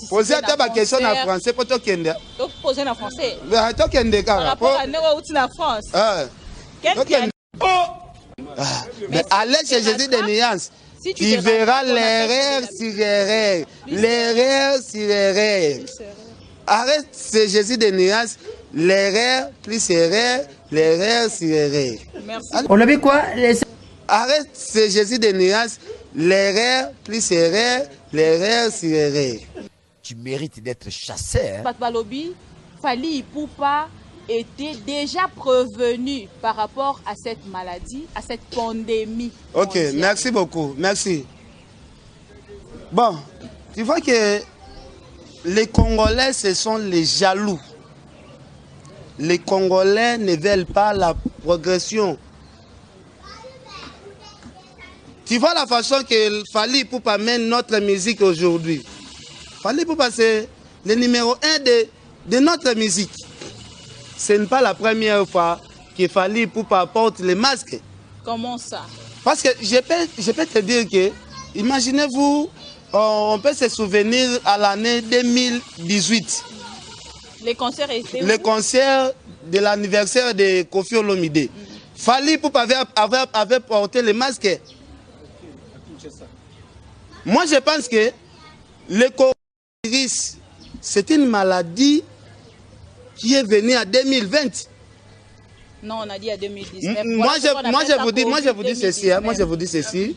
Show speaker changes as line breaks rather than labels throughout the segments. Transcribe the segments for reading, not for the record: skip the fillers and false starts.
Posez ta question en français pour toi qui est.
Poser en français.
Toi qui est
par rapport à nous en France.
Mais allez chez Jésus de nuances. Tu verras l'erreur sur erreur. L'erreur sur erreur. Arrête chez Jésus de nuances. L'erreur plus erreur. L'erreur sur erreur.
Merci.
On avait quoi?
Arrête chez Jésus de nuances. L'erreur plus erreur. L'erreur sur erreur.
Tu mérites d'être chassé. Hein?
Balobi, Fally Ipupa était déjà prévenu par rapport à cette maladie, à cette pandémie.
Ok, mondiale. Merci beaucoup, merci. Bon, tu vois que les Congolais, ce sont les jaloux. Les Congolais ne veulent pas la progression. Tu vois la façon que Fally Ipupa mène notre musique aujourd'hui. Fally Ipupa, c'est le numéro 1 de notre musique. Ce n'est pas la première fois que Fally Ipupa porte les masques.
Comment ça? Parce
que je peux te dire que, imaginez-vous, on peut se souvenir à l'année 2018.
Les concerts étaient où?
Le concert de l'anniversaire de Kofi Olomide. Fally Ipupa avait porté les masques. Moi, je pense que le coronavirus, c'est une maladie qui est venue en 2020.
Non, on a dit à 2019.
Moi, je vous dis ceci. Moi, je vous dis ceci.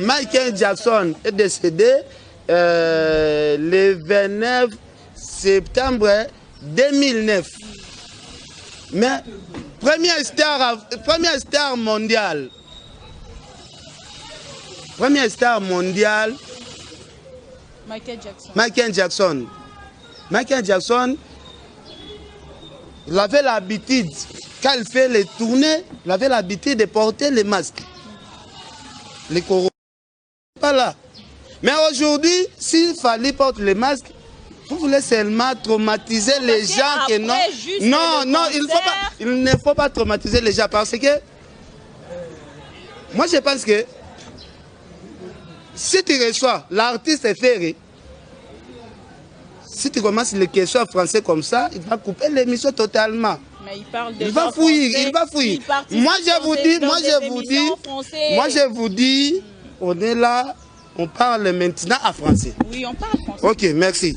Michael Jackson est décédé le 29 septembre 2009. Mais première star mondiale. Première star mondiale. Michael Jackson. Michael Jackson, il avait l'habitude, quand il fait les tournées, il avait l'habitude de porter les masques. Les corona, pas là. Mais aujourd'hui, s'il fallait porter les masques, vous voulez seulement traumatiser les gens que non, il ne faut pas traumatiser les gens parce que moi je pense que si tu reçois l'artiste ferré, si tu commences les questions en français comme ça, il va couper l'émission totalement.
Mais
il va fouiller. Moi je vous dis, on est là, on parle maintenant en français.
Oui, on parle français.
Ok, merci.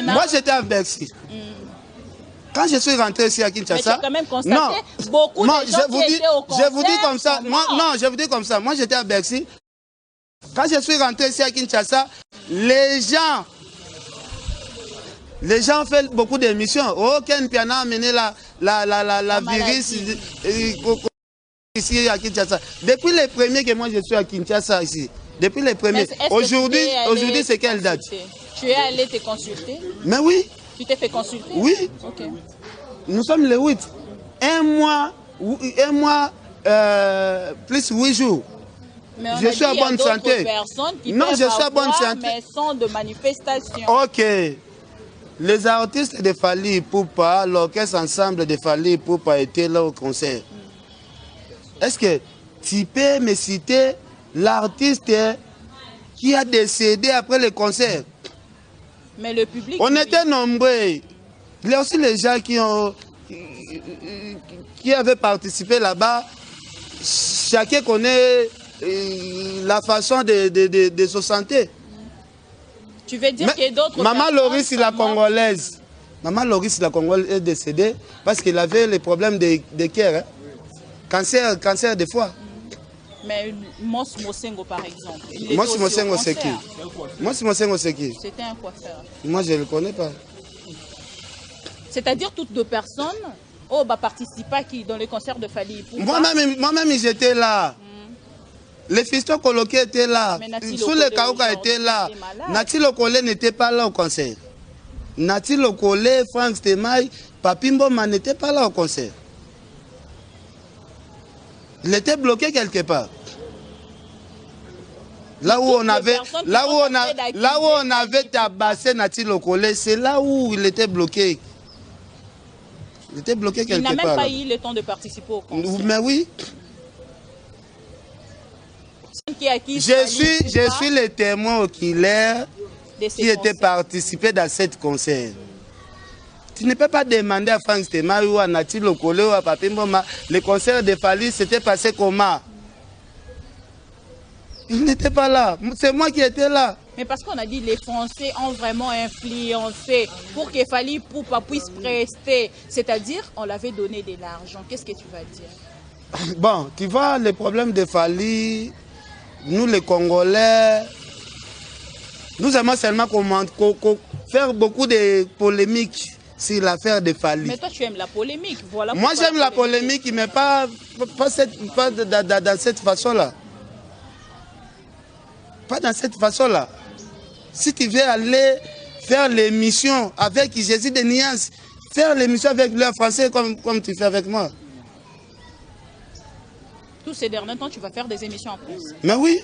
Moi j'étais à Bercy. Quand je suis rentré ici à Kinshasa,
quand même constaté beaucoup de gens qui étaient au concert.
Je vous dis comme ça. Je vous dis comme ça. Moi, j'étais à Bercy. Quand je suis rentré ici à Kinshasa, les gens ont fait beaucoup d'émissions. Aucun piano a amené la virus ici à Kinshasa. Depuis les premiers que moi je suis à Kinshasa ici. Depuis les premiers. Aujourd'hui, c'est quelle date?
Tu es allé te consulter?
Mais oui.
Tu t'es fait consulter?
Oui.
Okay.
Nous sommes le 8. Un mois plus 8 jours.
Mais
je suis à bonne santé.
Non, je suis à bonne santé. Mais sans de manifestation.
Ok. Les artistes de Fally Ipupa, l'orchestre ensemble de Fally Ipupa était là au concert. Est-ce que tu peux me citer l'artiste qui a décédé après le concert?
Mais le public...
On était nombreux. Il y a aussi les gens qui avaient participé là-bas. Chacun connaît la façon de se sentir.
Tu veux dire qu'il y a d'autres...
Maman Loris, la Congolaise. Maman Loris, la Congolaise est décédée parce qu'elle avait les problèmes de cœur. Hein. Cancer de foie.
Mais Mos Mosengo, par exemple.
Mos Mosengo, c'est qui? Mos Mosengo, c'est qui?
C'était un coiffeur.
Moi, je ne le connais pas.
C'est-à-dire toutes deux personnes participaient dans le concert de Fally Ipupa.
Moi-même, j'étais là. Les fistons coloqués étaient là. Sous les Kaouka étaient là. Nati Lokole n'était pas là au concert. Nati Lokole, Frank Stemay, Papi Mboma n'était pas là au concert. Il était bloqué quelque part. Là où on avait tabassé Nati Lokole, c'est là où il était bloqué. Il était bloqué quelque part.
Il n'a même pas eu le temps de participer au concert.
Mais oui. Je suis le témoin oculaire qui était participé dans cette concert. Tu ne peux pas demander à Franck Stéma ou à Nati Lokole ou à Papi Mboma, le concert de Fally s'était passé comment? Il n'était pas là. C'est moi qui étais là.
Mais parce qu'on a dit les Français ont vraiment influencé pour que Fally Ipupa puisse prester. C'est-à-dire, on l'avait donné de l'argent. Qu'est-ce que tu vas dire?
Bon, tu vois, le problème de Fally, nous les Congolais, nous aimons seulement faire beaucoup de polémiques sur l'affaire de Fally.
Mais toi, tu aimes la polémique. Voilà.
Moi, j'aime la polémique, mais pas dans cette façon-là. Pas dans cette façon-là. Si tu veux aller faire l'émission avec Jésus de Nias, faire l'émission avec le français comme tu fais avec moi.
Tous ces derniers temps, tu vas faire des émissions en France.
Mais oui.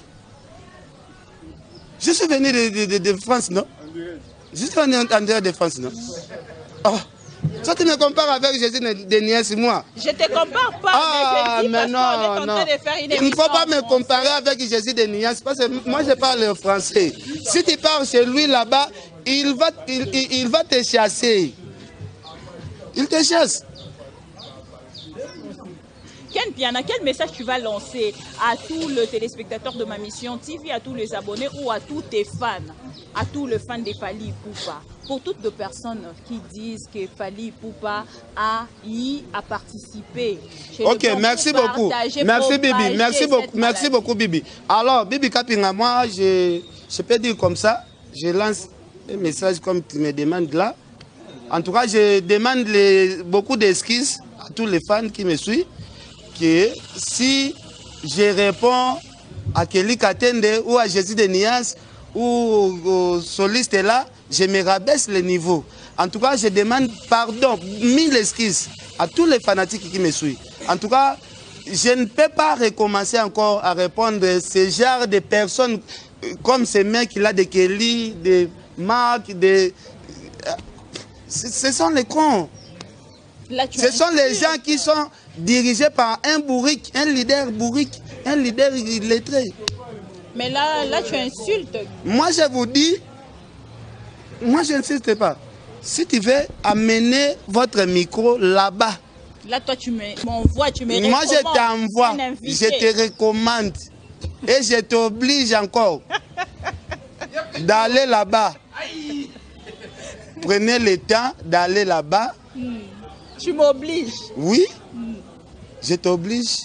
Je suis venu de France, non? Je suis venu en dehors de France, non? Oh. Toi, tu me compares avec Jésus de Nias, moi.
Je ne te compare pas, mais je dis parce qu'on est en train de faire une émission.
Il ne faut pas me comparer avec Jésus de Nias, parce que moi, je parle français. Si tu pars chez lui là-bas, il va te chasser. Il te chasse.
Ken Piana, quel message tu vas lancer à tous les téléspectateurs de ma mission TV, à tous les abonnés ou à tous tes fans, à tous les fans de Fally Ipupa? Pour toutes les personnes qui disent que Fally Ipupa a participé.
Ok, merci beaucoup. Merci Bibi, merci beaucoup Bibi. Alors Bibi Kapinga, moi je peux dire comme ça, je lance un message comme tu me demandes là. En tout cas, je demande beaucoup d'excuses à tous les fans qui me suivent. Que si je réponds à Kelly Katende ou à Jésus de Nias ou au soliste là, je me rabaisse le niveau. En tout cas, je demande pardon, 1000 excuses à tous les fanatiques qui me suivent. En tout cas, je ne peux pas recommencer encore à répondre à ce genre de personnes comme ces mecs-là de Kelly, de Marc, ce sont les cons. Là, ce sont les gens qui sont dirigés par un bourrique, un leader illettré.
Mais là, tu insultes.
Moi, je vous dis, moi, je n'insiste pas. Si tu veux amener votre micro là-bas.
Là, toi, tu m'envoies, tu me recommandes.
Moi, je t'envoie, je te recommande. Et je t'oblige encore d'aller là-bas. Prenez le temps d'aller là-bas.
Tu m'obliges?
Oui, je t'oblige.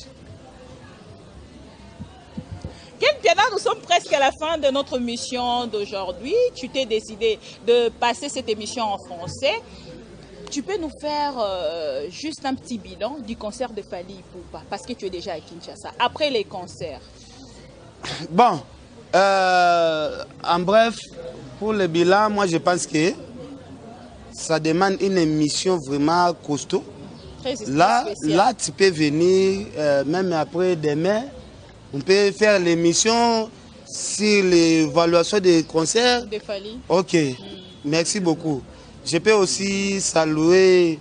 Ken Piana, nous sommes presque à la fin de notre mission d'aujourd'hui. Tu t'es décidé de passer cette émission en français. Tu peux nous faire juste un petit bilan du concert de Fally Ipupa, parce que tu es déjà à Kinshasa, après les concerts.
Bon, en bref, pour le bilan, moi je pense que ça demande une émission vraiment costaud. Là, tu peux venir, même après demain, on peut faire l'émission sur l'évaluation des concerts.
De Fally.
Ok, merci beaucoup. Je peux aussi saluer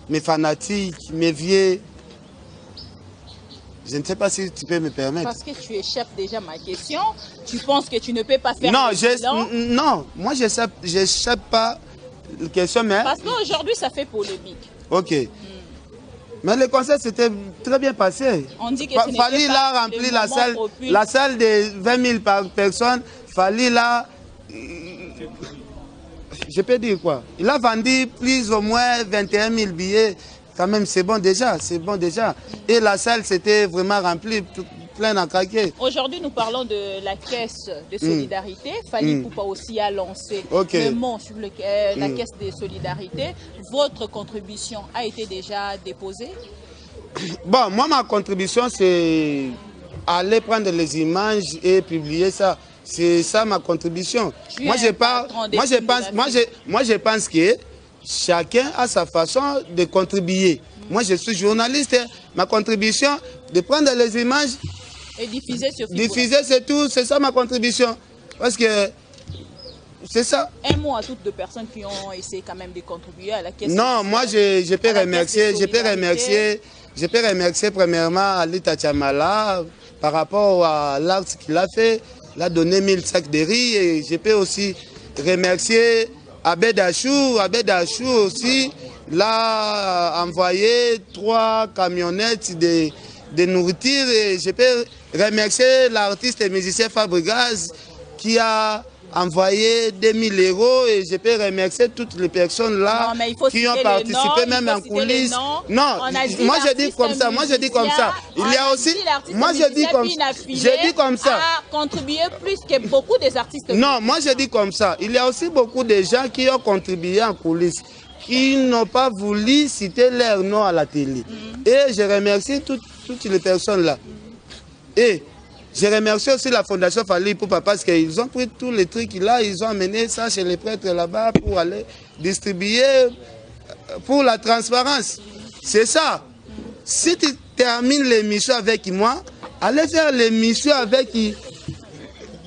mes fanatiques, mes vieux. Je ne sais pas si tu peux me permettre.
Parce que tu échappes déjà à ma question. Tu penses que tu ne peux pas faire
non, moi je n'échappe pas la question, mais...
Parce qu'aujourd'hui, ça fait polémique.
Ok. Mais le concert s'était très bien passé.
On dit que
Fally là rempli la salle de 20 000 personnes. Fally là, je peux dire quoi? Il a vendu plus ou moins 21 000 billets. Quand même, c'est bon déjà, c'est bon déjà. Et la salle s'était vraiment remplie, pleine à craquer.
Aujourd'hui, nous parlons de la caisse de solidarité. Fally Ipupa aussi a lancé le mot sur la caisse de solidarité. Votre contribution a été déjà déposée?
Bon, moi, ma contribution, c'est aller prendre les images et publier ça. C'est ça ma contribution. Moi, je pense que chacun a sa façon de contribuer. Moi, je suis journaliste. Ma contribution, de prendre les images
et diffuser sur Facebook.
Diffuser, c'est tout. C'est ça ma contribution. Parce que c'est ça.
Un mot à toutes les personnes qui ont essayé quand même de contribuer à la caisse.
Non, moi, je peux remercier. Je peux remercier premièrement Alita Chamala, par rapport à l'acte qu'il a fait. Il a donné 1000 sacs de riz et je peux aussi remercier Abed Achou. Abed Achou aussi l'a envoyé 3 camionnettes de nourriture et je peux remercier l'artiste et musicien Fabregas qui a envoyé 2000 € et je peux remercier toutes les personnes là qui ont participé même en coulisses. Non, moi je dis comme ça, moi je dis comme ça. Il y a aussi, moi je dis comme ça.
Contribué plus que beaucoup des artistes.
Non, moi je dis comme ça. Il y a aussi beaucoup de gens qui ont contribué en coulisses, qui n'ont pas voulu citer leur nom à la télé. Et je remercie toutes les personnes là. Et je remercie aussi la Fondation Fally Ipupa parce qu'ils ont pris tous les trucs là, ils ont amené ça chez les prêtres là-bas pour aller distribuer pour la transparence. C'est ça. Si tu termines l'émission avec moi, allez faire l'émission avec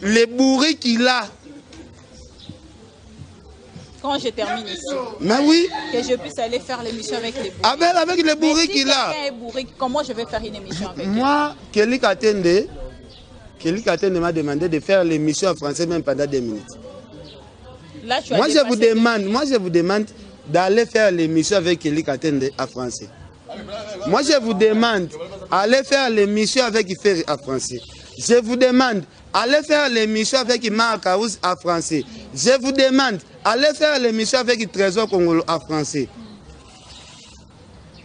les bourris qu'il a.
Quand je termine ici,
mais oui,
que je puisse aller faire l'émission avec les bourris.
Avec les bourris qu'il a.
Comment je vais faire une émission avec
moi, Kelly Katende m'a demandé de faire l'émission en français même pendant 2 minutes.
Là,
moi, je vous demande d'aller faire l'émission avec Kelly Katende en français. Moi, je vous demande d'aller faire l'émission avec Iferi en français. Je vous demande d'aller faire l'émission avec Marc Aouz en français. Je vous demande d'aller faire l'émission avec Trésor Congolo en français.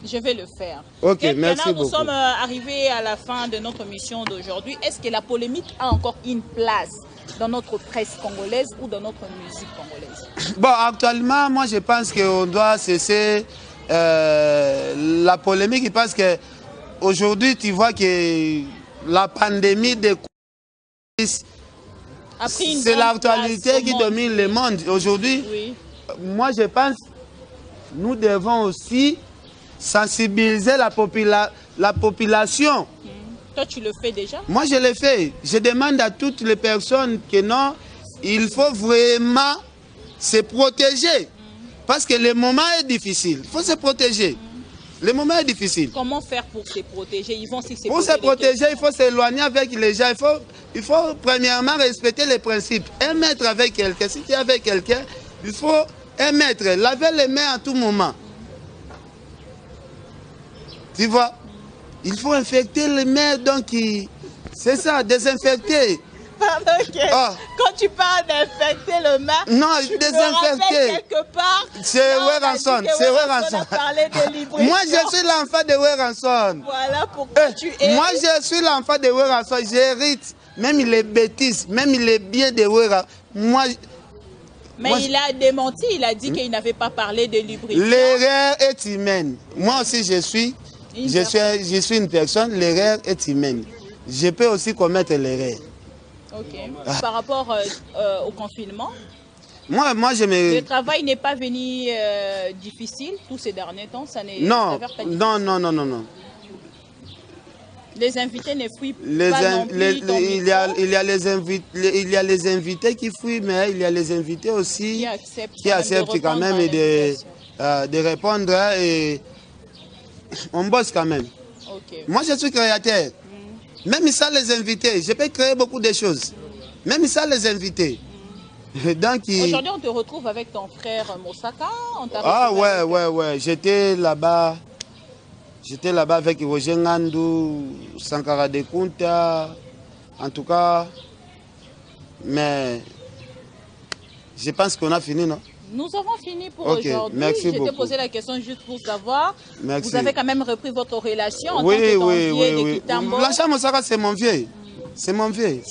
Je vais le faire.
Ok, merci beaucoup.
Nous sommes arrivés à la fin de notre mission d'aujourd'hui. Est-ce que la polémique a encore une place dans notre presse congolaise ou dans notre musique congolaise?
Bon, actuellement, moi je pense qu'on doit cesser la polémique parce que aujourd'hui, tu vois que la pandémie de c'est l'actualité qui domine le monde. Aujourd'hui, oui. Moi je pense nous devons aussi sensibiliser la population.
Toi, tu le fais déjà?
Moi, je le fais. Je demande à toutes les personnes que non, il faut vraiment se protéger. Parce que le moment est difficile. Il faut se protéger. Le moment est difficile.
Comment faire pour se protéger? Ils vont
pour se protéger, il faut s'éloigner avec les gens. Il faut premièrement respecter les principes. 1 mètre avec quelqu'un. Si tu es avec quelqu'un, il faut 1 mètre. Laver les mains à tout moment. Tu vois, il faut infecter les mains, donc c'est ça, désinfecter.
Pardon, okay. Quand tu parles d'infecter le main,
non, désinfecter.
Quelque part,
c'est Weranson, c'est Weranson. Moi, je suis l'enfant de Weranson.
Voilà pourquoi tu es.
Moi, je suis l'enfant de Weranson. J'hérite, même les bêtises, même les biens de Weranson.
Mais il a démenti, il a dit qu'il n'avait pas parlé de lubrifiant.
L'erreur est humaine. Moi aussi, je suis une personne, l'erreur est humaine. Je peux aussi commettre l'erreur.
Ok. Par rapport au confinement,
moi,
le travail n'est pas venu difficile tous ces derniers temps. Ça n'est
non.
Les invités ne fuient pas non plus.
Il y a les invités qui fuient, mais il y a les invités aussi qui acceptent quand même de répondre et on bosse quand même.
Okay.
Moi, je suis créateur. Même sans les invités, je peux créer beaucoup de choses. Même sans les invités.
Aujourd'hui, on te retrouve avec ton frère Mosaka.
Ouais. J'étais là-bas. J'étais là-bas avec Roger Ngandou, Sankara de Kunta. En tout cas, mais je pense qu'on a fini, non?
Nous avons fini pour aujourd'hui. Je t'ai posé la question juste pour savoir. Merci. Vous avez quand même repris votre relation en tant que de Kitambo.
L'Acha Mosaka, c'est mon vieux. C'est mon vieux.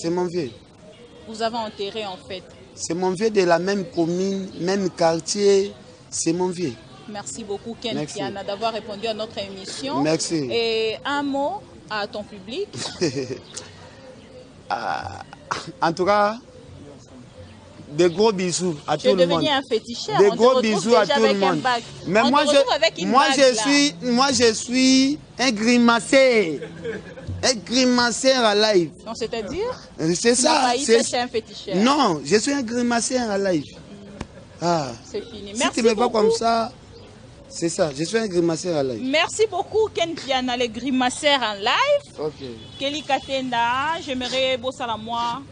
Vous avez enterré en fait.
C'est mon vieux de la même commune, même quartier. C'est mon vieux.
Merci beaucoup Ken Kiana d'avoir répondu à notre émission.
Merci.
Et un mot à ton public.
En tout cas, de gros bisous à tout le monde.
Tu es devenu un féticheur.
De gros bisous à tout le monde. Mais moi, je suis un grimaceur. Un grimaceur à live.
Non, c'est-à-dire?
C'est ça.
C'est un féticheur.
Non, je suis un grimaceur à live.
C'est fini.
Si
merci
tu me vois
beaucoup.
comme ça, C'est ça, je suis un grimaceur en live.
Merci beaucoup, Ken Piana, le grimacer en live.
Ok.
Kelly Katenda, j'aimerais bosser à moi.